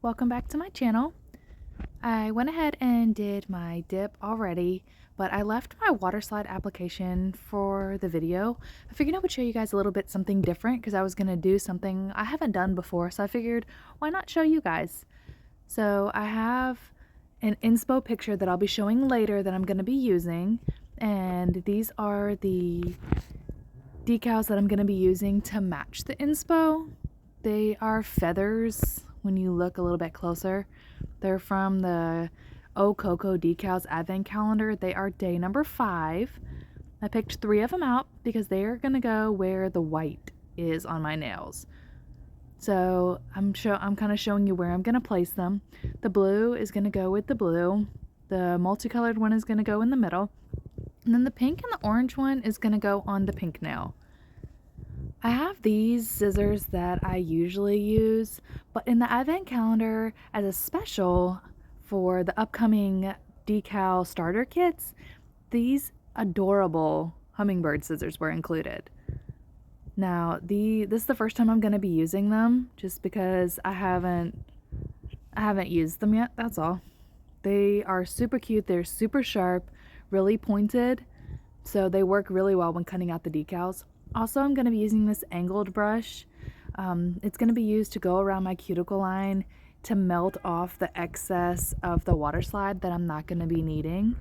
welcome back to my channel. I went ahead and did my dip already, but I left my Waterslide application for the video. I figured I would show you guys a little bit something different because I was going to do something I haven't done before, so I figured why not show you guys. So I have an inspo picture that I'll be showing later that I'm going to be using, and these are the decals that I'm going to be using to match the inspo. They are feathers when you look a little bit closer. They're from the Coco Decals Advent Calendar. They are day number 5. I picked 3 of them out because they are going to go where the white is on my nails. So I'm kind of showing you where I'm going to place them. The blue is going to go with the blue. The multicolored one is going to go in the middle. And then the pink and the orange one is going to go on the pink nail. I have these scissors that I usually use, but in the advent calendar as a special for the upcoming decal starter kits, these adorable hummingbird scissors were included. Now, this is the first time I'm going to be using them just because I haven't used them yet, that's all. They are super cute, they're super sharp, really pointed, so they work really well when cutting out the decals. Also, I'm going to be using this angled brush. It's going to be used to go around my cuticle line to melt off the excess of the water slide that I'm not going to be needing.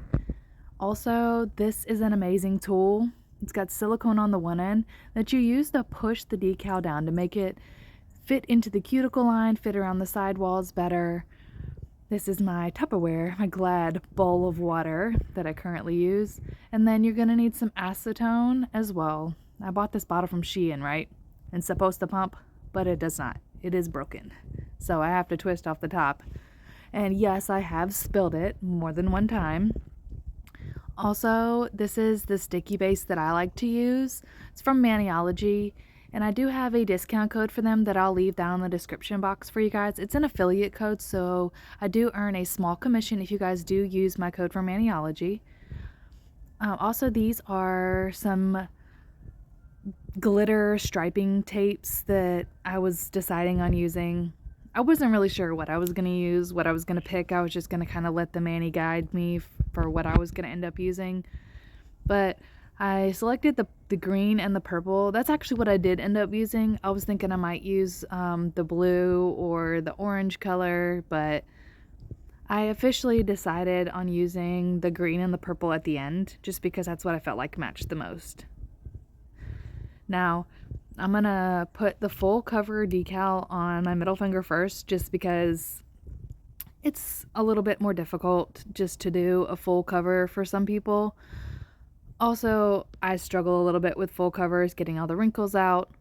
Also, this is an amazing tool. It's got silicone on the one end that you use to push the decal down to make it fit into the cuticle line, fit around the sidewalls better. This is my Tupperware, my Glad bowl of water that I currently use. And then you're going to need some acetone as well. I bought this bottle from Shein, right? It's supposed to pump, but it does not. It is broken. So I have to twist off the top. And yes, I have spilled it more than one time. Also, this is the sticky base that I like to use. It's from Maniology, and I do have a discount code for them that I'll leave down in the description box for you guys. It's an affiliate code, so I do earn a small commission if you guys do use my code for Maniology. Also, these are some glitter striping tapes that I was deciding on using. I wasn't really sure what I was going to use, what I was going to pick. I was just going to kind of let the Manny guide me for what I was going to end up using. But I selected the green and the purple. That's actually what I did end up using. I was thinking I might use the blue or the orange color, but I officially decided on using the green and the purple at the end just because that's what I felt like matched the most. Now, I'm going to put the full cover decal on my middle finger first just because it's a little bit more difficult just to do a full cover for some people. Also, I struggle a little bit with full covers, getting all the wrinkles out.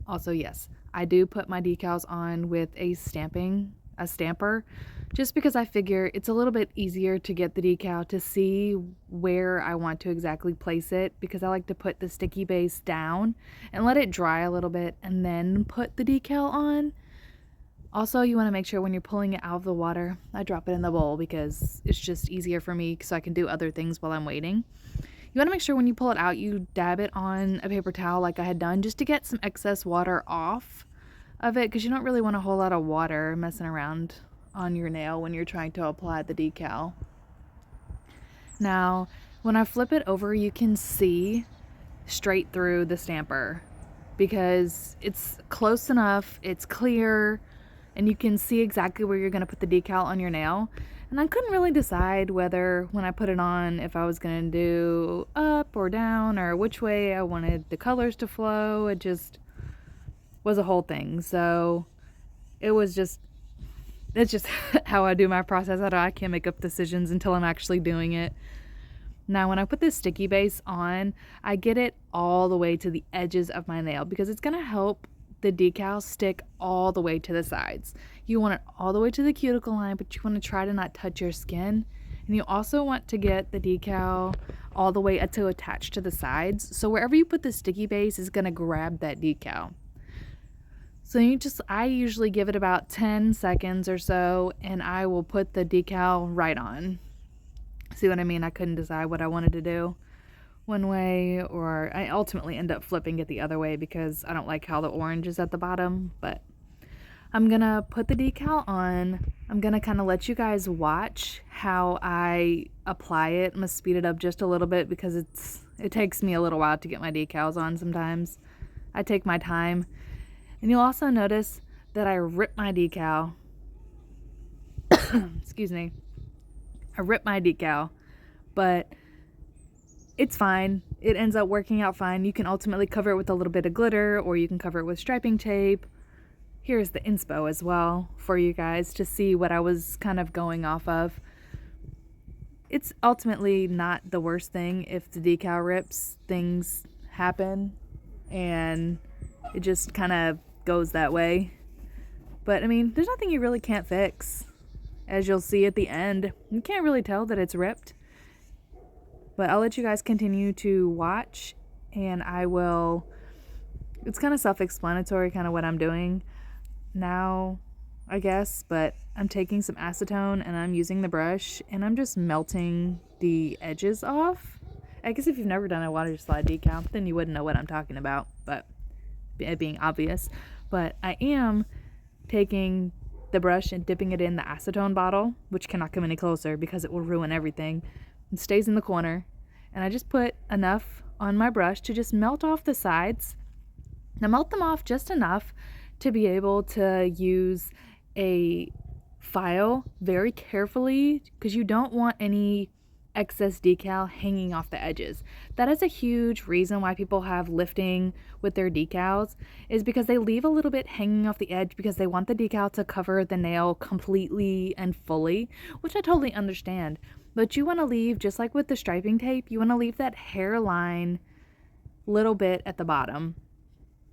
Also, yes, I do put my decals on with a stamper, just because I figure it's a little bit easier to get the decal to see where I want to exactly place it, because I like to put the sticky base down and let it dry a little bit and then put the decal on. Also, you want to make sure when you're pulling it out of the water, I drop it in the bowl because it's just easier for me so I can do other things while I'm waiting. You want to make sure when you pull it out, you dab it on a paper towel like I had done just to get some excess water off of it, because you don't really want a whole lot of water messing around on your nail when you're trying to apply the decal. Now, when I flip it over, you can see straight through the stamper because it's close enough, it's clear, and you can see exactly where you're going to put the decal on your nail. And I couldn't really decide whether when I put it on if I was going to do up or down or which way I wanted the colors to flow. It just was a whole thing. So it's just how I do my process. I can't make up decisions until I'm actually doing it. Now, when I put this sticky base on, I get it all the way to the edges of my nail because it's going to help the decal stick all the way to the sides. You want it all the way to the cuticle line, but you want to try to not touch your skin. And you also want to get the decal all the way to attach to the sides. So wherever you put the sticky base is going to grab that decal. So I usually give it about 10 seconds or so, and I will put the decal right on. See what I mean? I couldn't decide what I wanted to do one way, or I ultimately end up flipping it the other way because I don't like how the orange is at the bottom. But I'm gonna put the decal on. I'm gonna kind of let you guys watch how I apply it. I'm gonna speed it up just a little bit because it takes me a little while to get my decals on sometimes. I take my time. And you'll also notice that I rip my decal. Excuse me. I rip my decal, but it's fine. It ends up working out fine. You can ultimately cover it with a little bit of glitter, or you can cover it with striping tape. Here's the inspo as well for you guys to see what I was kind of going off of. It's ultimately not the worst thing if the decal rips. Things happen and it just kind of goes that way. But I mean, there's nothing you really can't fix. As you'll see at the end, you can't really tell that it's ripped. But I'll let you guys continue to watch, and I will, it's kind of self-explanatory kind of what I'm doing now, I guess, but I'm taking some acetone and I'm using the brush and I'm just melting the edges off. I guess if you've never done a Waterslide decal, then you wouldn't know what I'm talking about, but it being obvious. But I am taking the brush and dipping it in the acetone bottle, which cannot come any closer because it will ruin everything. It stays in the corner, and I just put enough on my brush to just melt off the sides. Now melt them off just enough to be able to use a file very carefully, because you don't want any excess decal hanging off the edges. That is a huge reason why people have lifting with their decals, is because they leave a little bit hanging off the edge because they want the decal to cover the nail completely and fully, which I totally understand. But you want to leave, just like with the striping tape, you want to leave that hairline little bit at the bottom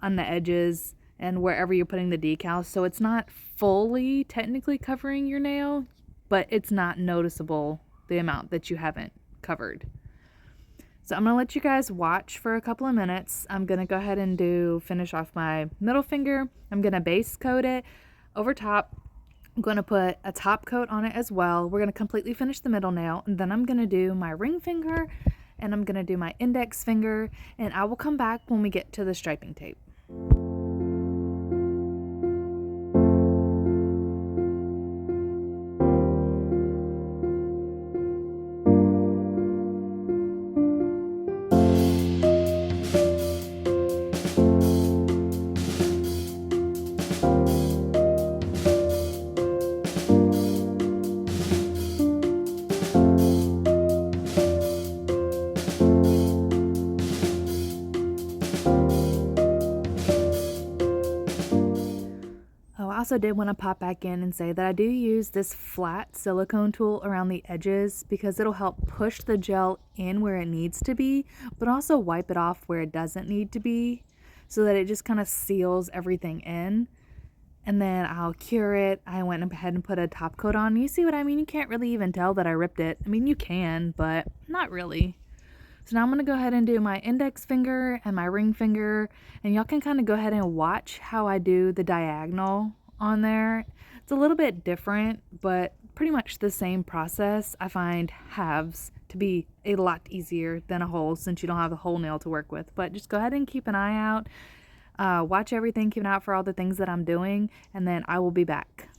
on the edges and wherever you're putting the decal, so it's not fully technically covering your nail, but it's not noticeable the amount that you haven't covered. So I'm gonna let you guys watch for a couple of minutes. I'm gonna go ahead and finish off my middle finger. I'm gonna base coat it over top. I'm gonna put a top coat on it as well. We're gonna completely finish the middle nail, and then I'm gonna do my ring finger, and I'm gonna do my index finger, and I will come back when we get to the striping tape. I also did want to pop back in and say that I do use this flat silicone tool around the edges because it'll help push the gel in where it needs to be, but also wipe it off where it doesn't need to be, so that it just kind of seals everything in. And then I'll cure it. I went ahead and put a top coat on. You see what I mean? You can't really even tell that I ripped it. I mean, you can, but not really. So now I'm going to go ahead and do my index finger and my ring finger, and y'all can kind of go ahead and watch how I do the diagonal on there. It's a little bit different, but pretty much the same process. I find halves to be a lot easier than a whole, since you don't have a whole nail to work with. But just go ahead and keep an eye out. Watch everything, keep an eye out for all the things that I'm doing, and then I will be back.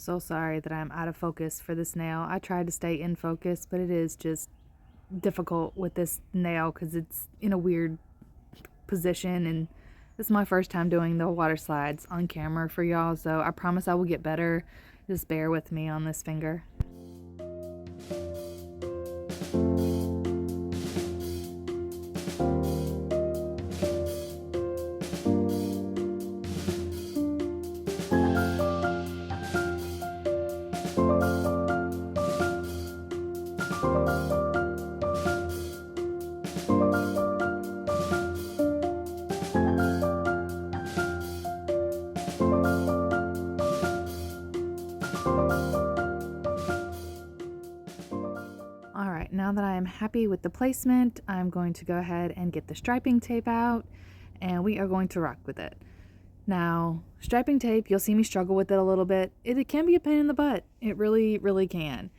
so sorry that I'm out of focus for this nail. I tried to stay in focus, but it is just difficult with this nail because it's in a weird position, and this is my first time doing the water slides on camera for y'all, so I promise I will get better. Just bear with me on this finger. Alright, now that I am happy with the placement, I'm going to go ahead and get the striping tape out, and we are going to rock with it. Now, striping tape, you'll see me struggle with it a little bit. It can be a pain in the butt. It really, really can.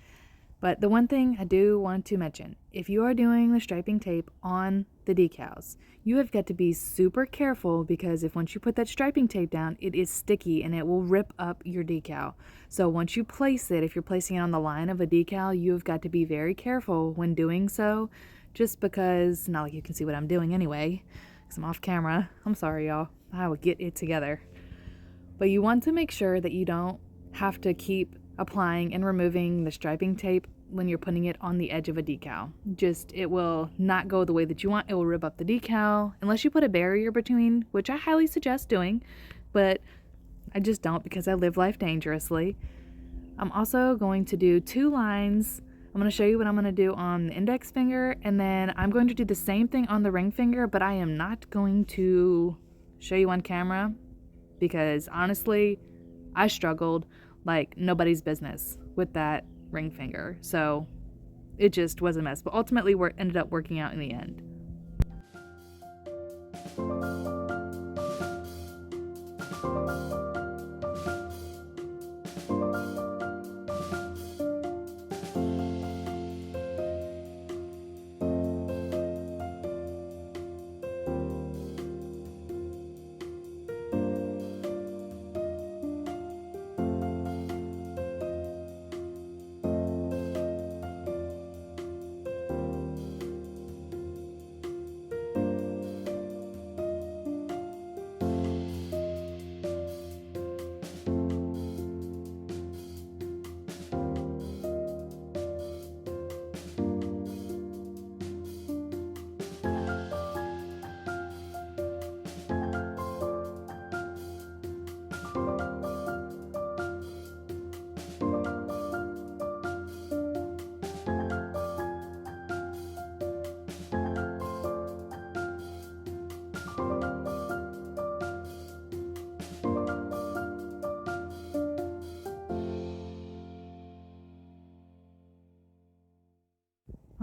But the one thing I do want to mention, if you are doing the striping tape on the decals, you have got to be super careful, because if once you put that striping tape down, it is sticky and it will rip up your decal. So once you place it, if you're placing it on the line of a decal, you've got to be very careful when doing so, just because, not like you can see what I'm doing anyway, because I'm off camera. I'm sorry, y'all. I will get it together. But you want to make sure that you don't have to keep applying and removing the striping tape when you're putting it on the edge of a decal. It will not go the way that you want. It will rip up the decal unless you put a barrier between, which I highly suggest doing, but I just don't because I live life dangerously. I'm also going to do 2 lines. I'm going to show you what I'm going to do on the index finger, and then I'm going to do the same thing on the ring finger, but I am not going to show you on camera because honestly, I struggled like nobody's business with that ring finger. So it just was a mess, but ultimately ended up working out in the end.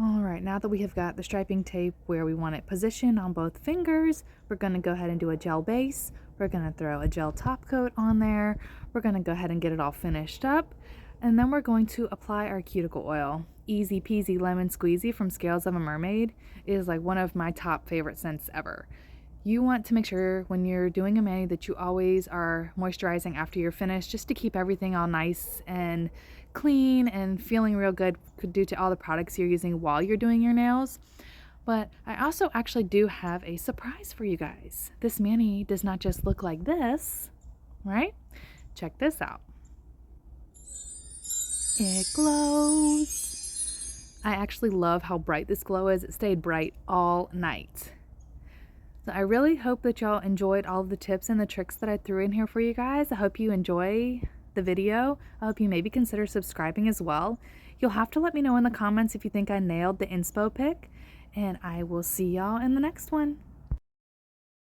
Alright, now that we have got the striping tape where we want it positioned on both fingers, we're going to go ahead and do a gel base. We're going to throw a gel top coat on there. We're going to go ahead and get it all finished up. And then we're going to apply our cuticle oil. Easy peasy lemon squeezy from Scales of a Mermaid is like one of my top favorite scents ever. You want to make sure when you're doing a mani that you always are moisturizing after you're finished, just to keep everything all nice and clean and feeling real good due to all the products you're using while you're doing your nails. But I also actually do have a surprise for you guys. This mani does not just look like this, right? Check this out. It glows. I actually love how bright this glow is. It stayed bright all night. So I really hope that y'all enjoyed all of the tips and the tricks that I threw in here for you guys. I hope you enjoy the video. I hope you maybe consider subscribing as well. You'll have to let me know in the comments if you think I nailed the inspo pick, and I will see y'all in the next one.